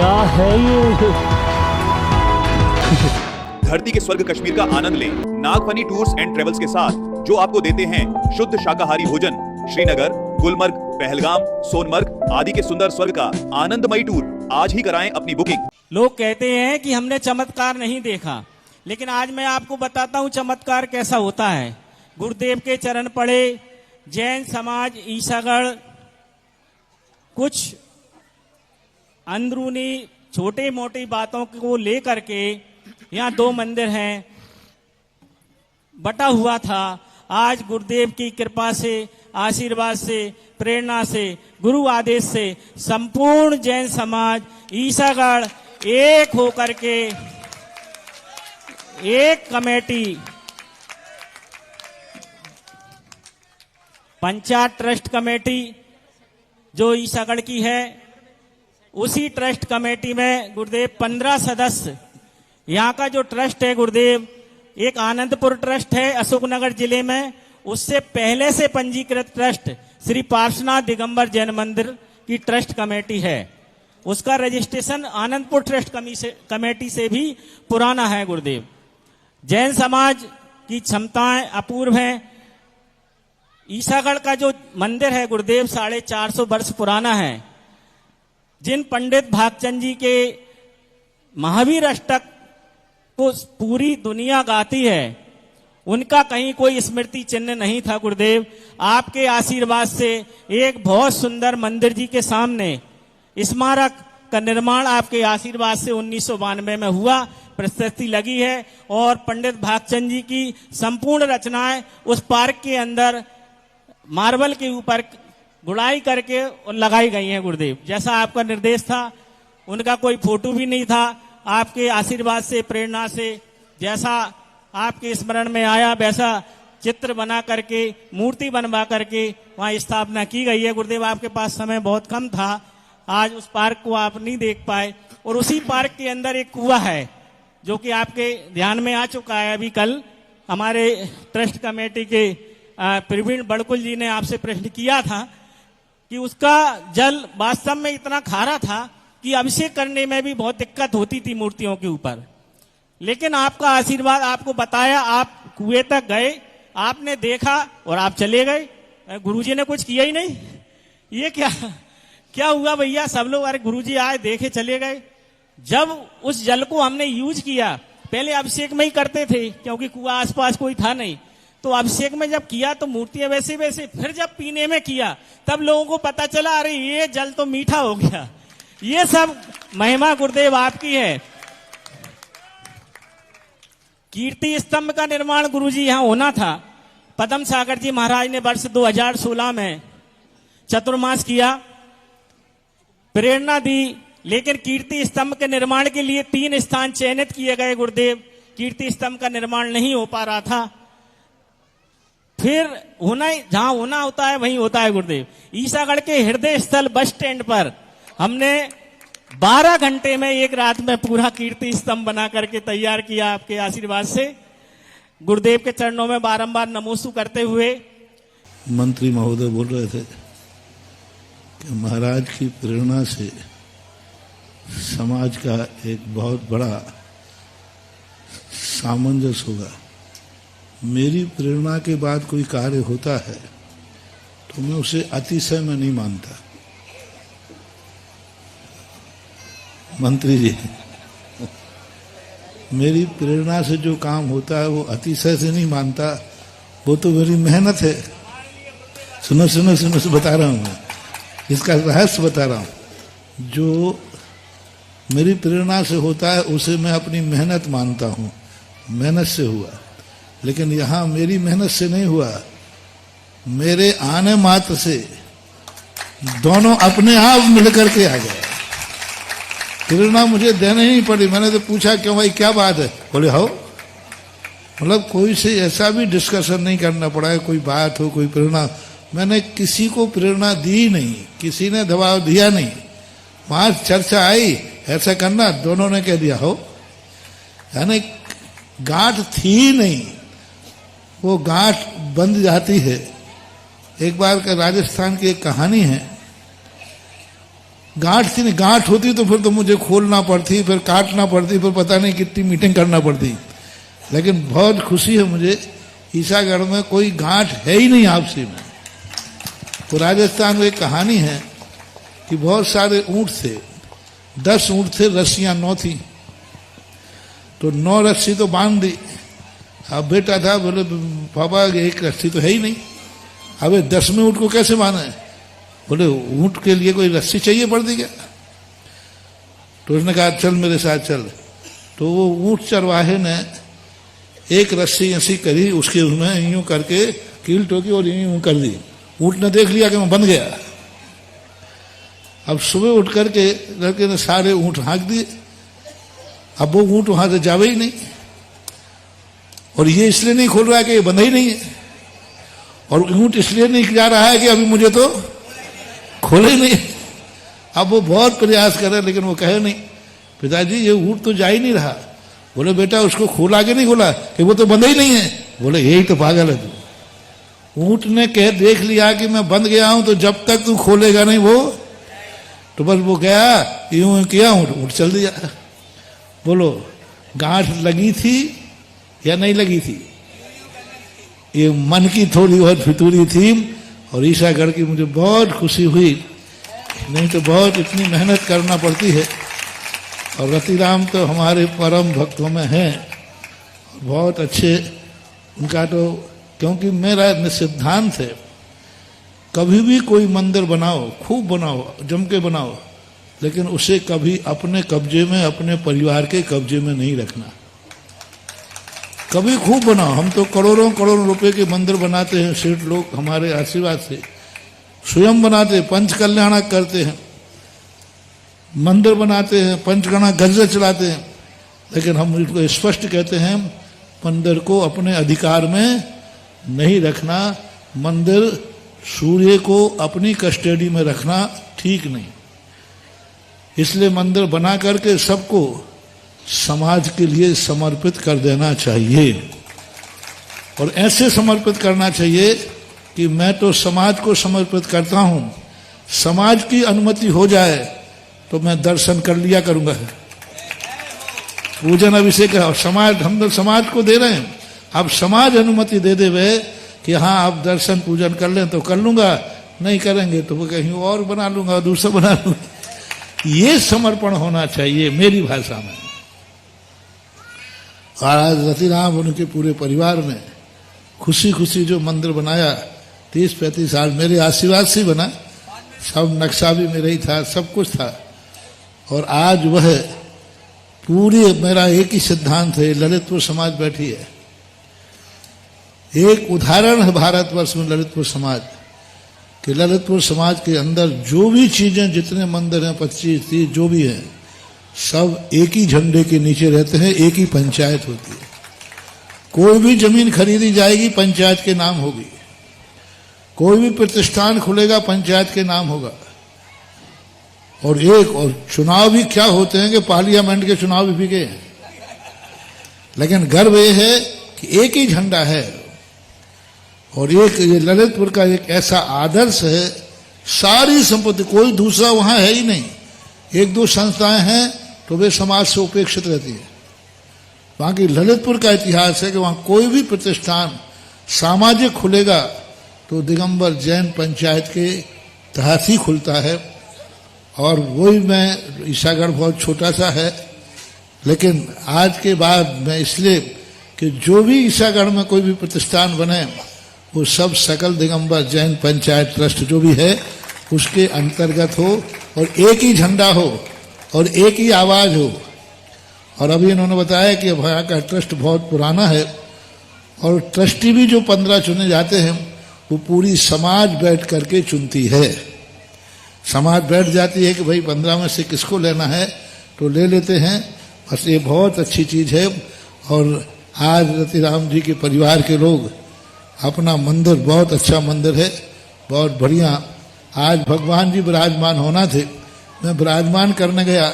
क्या है ये? धरती के स्वर्ग कश्मीर का आनंद लें नागफनी टूर्स एंड ट्रेवल्स के साथ, जो आपको देते हैं शुद्ध शाकाहारी भोजन। श्रीनगर, गुलमर्ग, पहलगाम, सोनमर्ग आदि के सुंदर स्वर्ग का आनंदमयी टूर आज ही कराएं अपनी बुकिंग। लोग कहते हैं कि हमने चमत्कार नहीं देखा, लेकिन आज मैं आपको बताता हूं चमत्कार कैसा होता है। गुरुदेव के चरण पड़े, जैन समाज ईसागढ़, कुछ अंदरूनी छोटे मोटी बातों को लेकर के यहाँ 2 मंदिर हैं, बटा हुआ था। आज गुरुदेव की कृपा से, आशीर्वाद से, प्रेरणा से, गुरु आदेश से संपूर्ण जैन समाज ईसागढ़ एक होकर के एक कमेटी, पंचायत ट्रस्ट कमेटी जो ईसागढ़ की है, उसी ट्रस्ट कमेटी में गुरुदेव 15 सदस्य, यहाँ का जो ट्रस्ट है गुरुदेव, एक आनंदपुर ट्रस्ट है अशोकनगर जिले में, उससे पहले से पंजीकृत ट्रस्ट श्री पार्श्वनाथ दिगंबर जैन मंदिर की ट्रस्ट कमेटी है। उसका रजिस्ट्रेशन आनंदपुर ट्रस्ट कमेटी से भी पुराना है गुरुदेव। जैन समाज की क्षमताएं अपूर्व हैं। ईसागढ़ का जो मंदिर है गुरुदेव 450 वर्ष पुराना है। जिन पंडित भागचंद जी के महावीर अष्टक को पूरी दुनिया गाती है, उनका कहीं कोई स्मृति चिन्ह नहीं था गुरुदेव। आपके आशीर्वाद से एक बहुत सुंदर मंदिर जी के सामने स्मारक का निर्माण आपके आशीर्वाद से 1992 में हुआ, प्रशस्ति लगी है और पंडित भागचंद जी की संपूर्ण रचनाएं उस पार्क के अंदर मार्बल के ऊपर गुड़ाई करके और लगाई गई हैं गुरुदेव। जैसा आपका निर्देश था, उनका कोई फोटो भी नहीं था। आपके आशीर्वाद से, प्रेरणा से, जैसा आपके स्मरण में आया वैसा चित्र बना करके, मूर्ति बनवा करके वहां स्थापना की गई है गुरुदेव। आपके पास समय बहुत कम था, आज उस पार्क को आप नहीं देख पाए। और उसी पार्क के अंदर एक कुआं है जो कि आपके ध्यान में आ चुका है। अभी कल हमारे ट्रस्ट कमेटी के प्रवीण बड़कुल जी ने आपसे प्रश्न किया था कि उसका जल वास्तव में इतना खारा था कि अभिषेक करने में भी बहुत दिक्कत होती थी मूर्तियों के ऊपर। लेकिन आपका आशीर्वाद, आपको बताया, आप कुएं तक गए, आपने देखा और आप चले गए। गुरुजी ने कुछ किया ही नहीं। ये क्या हुआ भैया? सब लोग अरे गुरुजी आए, देखे, चले गए। जब उस जल को हमने यूज किया, पहले अभिषेक में ही करते थे क्योंकि कुआं आसपास कोई था नहीं, तो अभिषेक में जब किया तो मूर्तियां वैसे वैसे, फिर जब पीने में किया तब लोगों को पता चला अरे ये जल तो मीठा हो गया। ये सब महिमा गुरुदेव आपकी है। कीर्ति स्तंभ का निर्माण गुरुजी यहां होना था। पद्म सागर जी महाराज ने वर्ष 2016 में चतुर्मास किया, प्रेरणा दी, लेकिन कीर्ति स्तंभ के निर्माण के लिए 3 स्थान चयनित किए गए गुरुदेव। कीर्ति स्तंभ का निर्माण नहीं हो पा रहा था। फिर जहां होना होता है वहीं होता है गुरुदेव। ईसागढ़ के हृदय स्थल बस स्टैंड पर हमने 12 घंटे में, एक रात में पूरा कीर्ति स्तंभ बना करके तैयार किया आपके आशीर्वाद से। गुरुदेव के चरणों में बारंबार नमोस्तु करते हुए मंत्री महोदय बोल रहे थे कि महाराज की प्रेरणा से समाज का एक बहुत बड़ा सामंजस्य होगा। मेरी प्रेरणा के बाद कोई कार्य होता है तो मैं उसे अतिशय में नहीं मानता। मंत्री जी, मेरी प्रेरणा से जो काम होता है वो अतिशय से नहीं मानता, वो तो मेरी मेहनत है। सुनो सुनो सुनो, बता रहा हूं मैं, इसका रहस्य बता रहा हूं। जो मेरी प्रेरणा से होता है उसे मैं अपनी मेहनत मानता हूं, मेहनत से हुआ। लेकिन यहां मेरी मेहनत से नहीं हुआ, मेरे आने मात्र से दोनों अपने आप मिलकर के आ गए। प्रेरणा मुझे देने ही नहीं पड़ी। मैंने तो पूछा क्यों भाई, क्या बात है? बोले हो। मतलब कोई से ऐसा भी डिस्कशन नहीं करना पड़ा है, कोई बात हो, कोई प्रेरणा। मैंने किसी को प्रेरणा दी नहीं, किसी ने दबाव दिया नहीं। वहां चर्चा आई ऐसा करना, दोनों ने कह दिया हो। यानी गांठ थी नहीं, वो गांठ बंध जाती है। एक बार का राजस्थान की एक कहानी है गांठ थी नहीं, गांठ होती तो फिर तो मुझे खोलना पड़ती, फिर काटना पड़ती, फिर पता नहीं कितनी मीटिंग करना पड़ती। लेकिन बहुत खुशी है मुझे, ईसागढ़ में कोई गांठ है ही नहीं आपसी में। तो राजस्थान में एक कहानी है कि बहुत सारे ऊंट थे, 10 ऊंट थे, रस्सियां 9 थी, तो 9 रस्सी तो बांध दी। अब बेटा था, बोले पापा एक रस्सी तो है ही नहीं, अबे 10वें ऊंट को कैसे बांधे? बोले ऊंट के लिए कोई रस्सी चाहिए पड़ती क्या? तो उसने कहा चल मेरे साथ चल। तो वो ऊंट चरवाहे ने एक रस्सी ऐसी करी, उसके उसमें यूं करके कील ठोकी और यूं कर दी। ऊंट ने देख लिया कि मैं बंध गया। अब सुबह उठ करके लड़के ने सारे ऊंट हाँक दिए। अब वो ऊंट वहां से जावे ही नहीं, और ये इसलिए नहीं खोल रहा है कि ये बंधा ही नहीं है, और ऊंट इसलिए नहीं जा रहा है कि अभी मुझे तो खोले नहीं। अब वो बहुत प्रयास करे लेकिन वो कहे नहीं, पिताजी ये ऊंट तो जा ही नहीं रहा। बोले बेटा उसको खोला कि नहीं खोला? कि वो तो बंधा ही नहीं है। बोले यही तो पागल है तू। ऊंट ने कह देख लिया कि मैं बंध गया हूं, तो जब तक तू खोलेगा नहीं वो, तो बस वो गया, यूं किया, ऊंट चल दिया। बोलो गांठ लगी थी या नहीं लगी थी? ये मन की थोड़ी बहुत फितूरी थी, और ईसागढ़ की मुझे बहुत खुशी हुई। नहीं तो बहुत इतनी मेहनत करना पड़ती है, और रतिराम तो हमारे परम भक्तों में हैं, बहुत अच्छे। उनका तो, क्योंकि मेरा सिद्धांत है कभी भी कोई मंदिर बनाओ, खूब बनाओ, जम के बनाओ, लेकिन उसे कभी अपने कब्जे में, अपने परिवार के कब्जे में नहीं रखना। कभी खूब बनाओ। हम तो करोड़ों करोड़ों रुपए के मंदिर बनाते हैं, सेठ लोग हमारे आशीर्वाद से स्वयं बनाते, पंच कल्याणक करते हैं, मंदिर बनाते हैं, पंचगणा गज्जे चलाते हैं, लेकिन हम इसको स्पष्ट कहते हैं मंदिर को अपने अधिकार में नहीं रखना। मंदिर सूर्य को अपनी कस्टडी में रखना ठीक नहीं। इसलिए मंदिर बना करके सबको समाज के लिए समर्पित कर देना चाहिए, और ऐसे समर्पित करना चाहिए कि मैं तो समाज को समर्पित करता हूं, समाज की अनुमति हो जाए तो मैं दर्शन कर लिया करूंगा। पूजन अभिषेक है, समाज, हम लोग समाज को दे रहे हैं। अब समाज अनुमति दे देवे कि हाँ आप दर्शन पूजन कर लें तो कर लूंगा, नहीं करेंगे तो वो कहीं और बना लूंगा, दूसरा बना लूंगा। ये समर्पण होना चाहिए मेरी भाषा में। और आज रतिराम उनके पूरे परिवार ने खुशी खुशी जो मंदिर बनाया, 30-35 साल मेरे आशीर्वाद से बना, सब नक्शा भी मेरा ही था, सब कुछ था। और आज वह पूरी, मेरा एक ही सिद्धांत है, ललितपुर समाज बैठी है, एक उदाहरण है भारतवर्ष में ललितपुर समाज कि ललितपुर समाज के अंदर जो भी चीजें, जितने मंदिर हैं, 25-30 जो भी हैं, सब एक ही झंडे के नीचे रहते हैं, एक ही पंचायत होती है। कोई भी जमीन खरीदी जाएगी पंचायत के नाम होगी, कोई भी प्रतिष्ठान खुलेगा पंचायत के नाम होगा। और चुनाव भी क्या होते हैं कि पार्लियामेंट के चुनाव भी गए हैं, लेकिन गर्व यह है कि एक ही झंडा है। और एक ये ललितपुर का एक ऐसा आदर्श है, सारी संपत्ति, कोई दूसरा वहां है ही नहीं। 1-2 संस्थाएं हैं तो वे समाज से उपेक्षित रहती है। वहां की ललितपुर का इतिहास है कि वहां कोई भी प्रतिष्ठान सामाजिक खुलेगा तो दिगंबर जैन पंचायत के तहत ही खुलता है। और वही मैं, ईसागढ़ बहुत छोटा सा है, लेकिन आज के बाद मैं इसलिए कि जो भी ईसागढ़ में कोई भी प्रतिष्ठान बने वो सब सकल दिगंबर जैन पंचायत ट्रस्ट जो भी है उसके अंतर्गत हो, और एक ही झंडा हो और एक ही आवाज हो। और अभी इन्होंने बताया कि अब यहाँ का ट्रस्ट बहुत पुराना है, और ट्रस्टी भी जो 15 चुने जाते हैं वो पूरी समाज बैठ करके चुनती है। समाज बैठ जाती है कि भाई 15 में से किसको लेना है तो ले लेते हैं। बस ये बहुत अच्छी चीज है। और आज रतिराम जी के परिवार के लोग, अपना मंदिर बहुत अच्छा मंदिर है, बहुत बढ़िया। आज भगवान जी विराजमान होना थे, मैं विराजमान करने गया,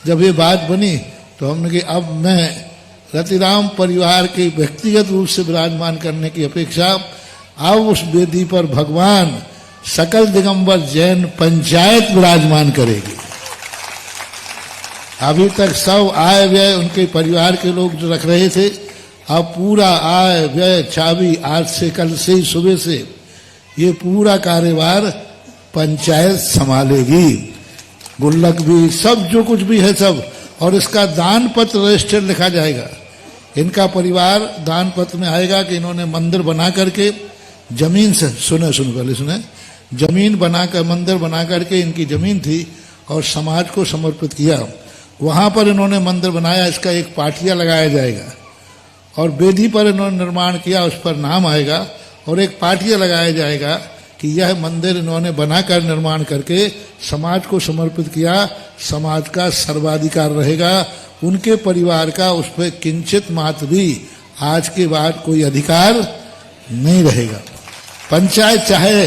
जब ये बात बनी तो हमने कि अब मैं रतिराम परिवार के व्यक्तिगत रूप से विराजमान करने की अपेक्षा अब उस वेदी पर भगवान सकल दिगंबर जैन पंचायत विराजमान करेगी। अभी तक सब आय व्यय उनके परिवार के लोग जो रख रहे थे, अब पूरा आय व्यय चाबी आज से, कल से ही, सुबह से ये पूरा कार्यभार पंचायत संभालेगी। गुल्लक भी, सब जो कुछ भी है सब, और इसका दान पत्र रजिस्टर लिखा जाएगा। इनका परिवार दान पत्र में आएगा कि इन्होंने मंदिर बना करके जमीन से, सुने पहले सुने, जमीन बनाकर, मंदिर बना करके इनकी जमीन थी और समाज को समर्पित किया। वहां पर इन्होंने मंदिर बनाया, इसका एक पाटिया लगाया जाएगा और वेदी पर इन्होंने निर्माण किया, उस पर नाम आएगा और एक पाटिया लगाया जाएगा कि यह मंदिर इन्होंने बनाकर, निर्माण करके समाज को समर्पित किया। समाज का सर्वाधिकार रहेगा, उनके परिवार का उस पर किंचित मात्र भी आज के बाद कोई अधिकार नहीं रहेगा। पंचायत चाहे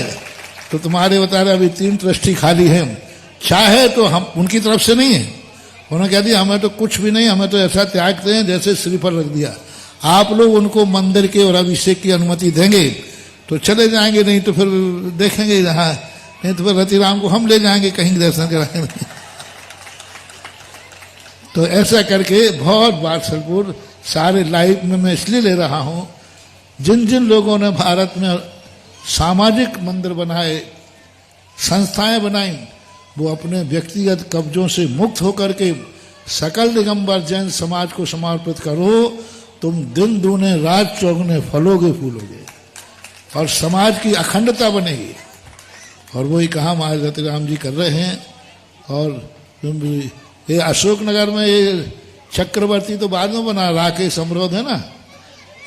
तो, तुम्हारे बता रहे अभी 3 ट्रस्टी खाली हैं, चाहे तो हम, उनकी तरफ से नहीं है, उन्होंने कह दिया हमें तो कुछ भी नहीं, हमें तो ऐसा त्यागते हैं जैसे श्रीफल रख दिया। आप लोग उनको मंदिर के और अभिषेक की अनुमति देंगे तो चले जाएंगे, नहीं तो फिर देखेंगे जहां, नहीं तो फिर रतिराम को हम ले जाएंगे कहीं दर्शन कराएंगे। तो ऐसा करके बहुत वात्सल्यपूर्ण सारे लाइफ में मैं इसलिए ले रहा हूं, जिन जिन लोगों ने भारत में सामाजिक मंदिर बनाए, संस्थाएं बनाई, वो अपने व्यक्तिगत कब्जों से मुक्त होकर के सकल दिगंबर जैन समाज को समर्पित करो। तुम दिन दूने रात चौगुने फलोगे फूलोगे और समाज की अखंडता बनेगी। और वही कहा महाराज रतिराम जी कर रहे हैं। और ये अशोकनगर में ये चक्रवर्ती तो बाद में बना, राकेश अमरोध है ना,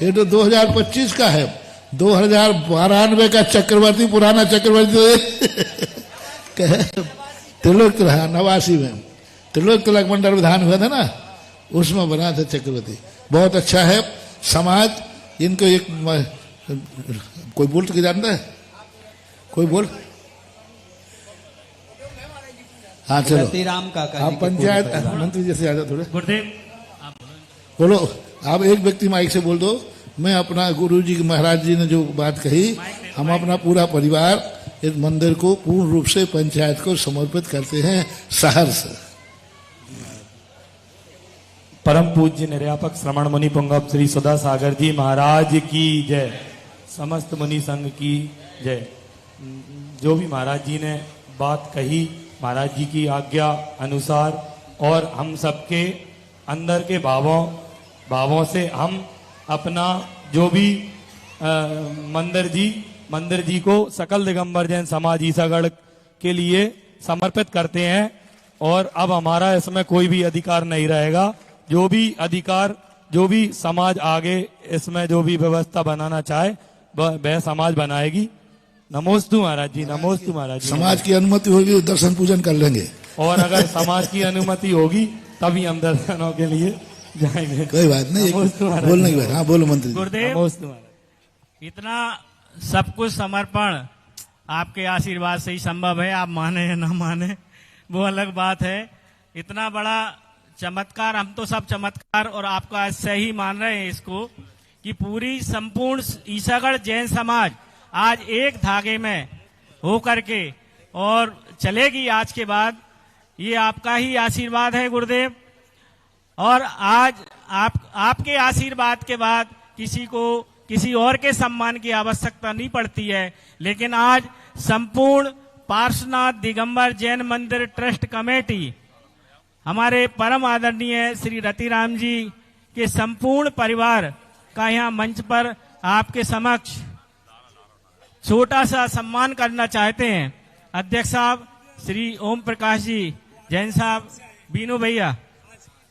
ये तो 2025 का है। 2092 का चक्रवर्ती, पुराना चक्रवर्ती त्रिलोक रहा 89 में, त्रिलोक तिलक मंडल विधान हुआ था ना, उसमें बना था चक्रवर्ती। बहुत अच्छा है समाज। इनको एक कोई बोल तो जानता है, कोई बोल, हाँ चलो रतिराम काका आप पंचायत मंत्री जैसे आ जाओ थोड़े, गुरुदेव बोलो आप एक व्यक्ति माइक से बोल दो। मैं अपना गुरु जी महाराज जी ने जो बात कही, हम अपना पूरा परिवार इस मंदिर को पूर्ण रूप से पंचायत को समर्पित करते हैं। सहर्ष परम पूज्य निर्यापक श्रवण मुनि पुंगव श्री सुधा सागर जी महाराज की जय, समस्त मुनि संघ की जय। जो भी महाराज जी ने बात कही, महाराज जी की आज्ञा अनुसार और हम सबके अंदर के भावों से हम अपना जो भी मंदिर जी को सकल दिगंबर जैन समाज ईसागढ़ के लिए समर्पित करते हैं। और अब हमारा इसमें कोई भी अधिकार नहीं रहेगा। जो भी अधिकार, जो भी समाज आगे इसमें जो भी व्यवस्था बनाना चाहे वह समाज बनाएगी। नमोस्तु महाराज जी, नमोस्तु महाराज जी। समाज की अनुमति होगी तो दर्शन पूजन कर लेंगे, और अगर समाज की अनुमति होगी तभी हम दर्शनों के लिए जाएंगे। कोई बात नहीं, बोलने की बात। हाँ बोलो मंत्री जी। गुरुदेव, नमोस्तु महाराज। इतना सब कुछ समर्पण आपके आशीर्वाद से ही संभव है। आप माने या ना माने वो अलग बात है। इतना बड़ा चमत्कार, हम तो सब चमत्कार और आपका सही मान रहे हैं इसको, कि पूरी संपूर्ण ईसागढ़ जैन समाज आज एक धागे में हो करके और चलेगी आज के बाद। ये आपका ही आशीर्वाद है गुरुदेव। और आज आपके आशीर्वाद के बाद किसी और के सम्मान की आवश्यकता नहीं पड़ती है। लेकिन आज संपूर्ण पार्श्वनाथ दिगंबर जैन मंदिर ट्रस्ट कमेटी, हमारे परम आदरणीय श्री रतिराम जी के संपूर्ण परिवार का यहाँ मंच पर आपके समक्ष छोटा सा सम्मान करना चाहते हैं। अध्यक्ष साहब श्री ओम प्रकाश जी, जैन साहब, बीनू भैया,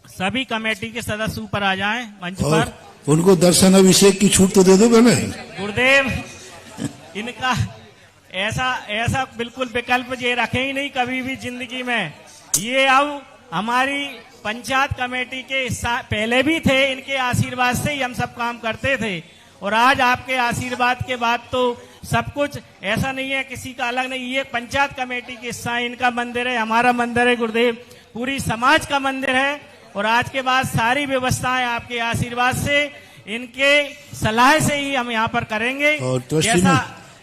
सभी कमेटी के सदस्य ऊपर आ जाएं मंच पर। उनको दर्शन अभिषेक की छूट तो दे दो पहले। गुरुदेव, इनका ऐसा बिल्कुल विकल्प ये रखे ही नहीं कभी भी जिंदगी में। ये अब हमारी पंचायत कमेटी के पहले भी थे, इनके आशीर्वाद से ही हम सब काम करते थे। और आज आपके आशीर्वाद के बाद तो सब कुछ ऐसा नहीं है किसी का अलग नहीं। ये पंचायत कमेटी के हिस्सा, इनका मंदिर है, हमारा मंदिर है गुरुदेव, पूरी समाज का मंदिर है। और आज के बाद सारी व्यवस्थाएं आपके आशीर्वाद से, इनके सलाह से ही हम यहाँ पर करेंगे। और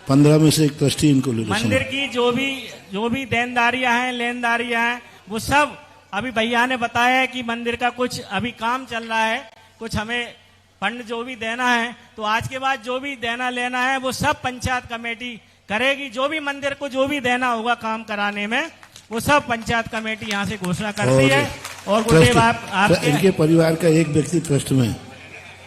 15 में से एक ट्रस्टी इनको ले लो। मंदिर की जो भी देनदारियां हैं, लेनदारियां हैं, वो सब अभी भैया ने बताया है कि मंदिर का कुछ अभी काम चल रहा है, कुछ हमें फंड जो भी देना है, तो आज के बाद जो भी देना लेना है वो सब पंचायत कमेटी करेगी। जो भी मंदिर को जो भी देना होगा काम कराने में, वो सब पंचायत कमेटी यहाँ से घोषणा करती है। और गुरुदेव आपके इनके परिवार का एक व्यक्ति ट्रस्ट में,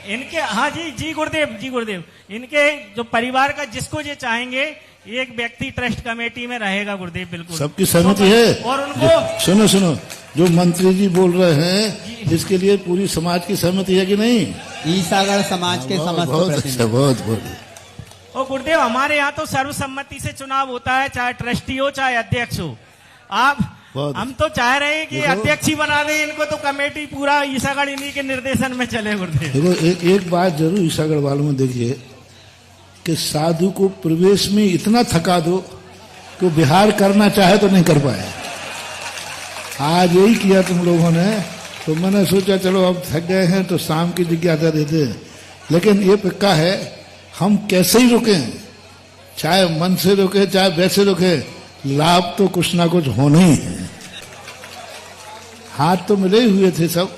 इनके, हाँ जी गुरुदेव, इनके जो परिवार का जिसको ये चाहेंगे एक व्यक्ति ट्रस्ट कमेटी में रहेगा गुरुदेव, बिल्कुल सबकी सहमति है। और उनको सुनो, जो मंत्री जी बोल रहे हैं इसके लिए पूरी समाज की सहमति है कि नहीं? ईसागढ़ समाज के समस्त बहुत प्रतिनिधि। अच्छा, बहुत और गुरुदेव हमारे यहाँ तो सर्वसम्मति से चुनाव होता है, चाहे ट्रस्टी हो चाहे अध्यक्ष हो। हम तो चाह रहे हैं कि अध्यक्ष ही बना दें इनको, तो कमेटी पूरा ईसागढ़ इन्हीं के निर्देशन में चले गुरुदेव। देखो एक बात जरूर ईसागढ़ वालों में देखिए कि साधु को प्रवेश में इतना थका दो कि बिहार करना चाहे तो नहीं कर पाए। आज यही किया तुम लोगों ने, तो मैंने सोचा चलो अब थक गए हैं तो शाम की जिज्ञासा देते हैं। लेकिन ये पक्का है हम कैसे ही रुकें, चाहे मन से रुके चाहे वैसे रुके, लाभ तो कुछ ना कुछ होना ही है। हाथ तो मिले ही हुए थे सब,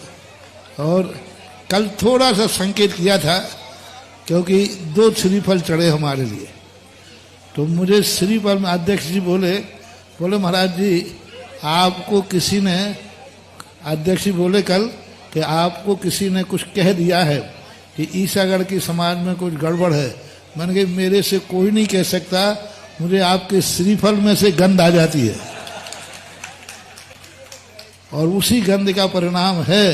और कल थोड़ा सा संकेत किया था क्योंकि 2 श्रीफल चढ़े हमारे लिए। तो मुझे श्रीफल में अध्यक्ष जी बोले महाराज जी आपको किसी ने, अध्यक्ष जी बोले कल कि आपको किसी ने कुछ कह दिया है कि ईसागढ़ की समाज में कुछ गड़बड़ है। मैंने कहा मेरे से कोई नहीं कह सकता, मुझे आपके श्रीफल में से गंध आ जाती है, और उसी गंध का परिणाम है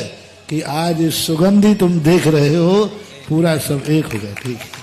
कि आज इस सुगंधी तुम देख रहे हो, पूरा सब एक हो गया। ठीक है।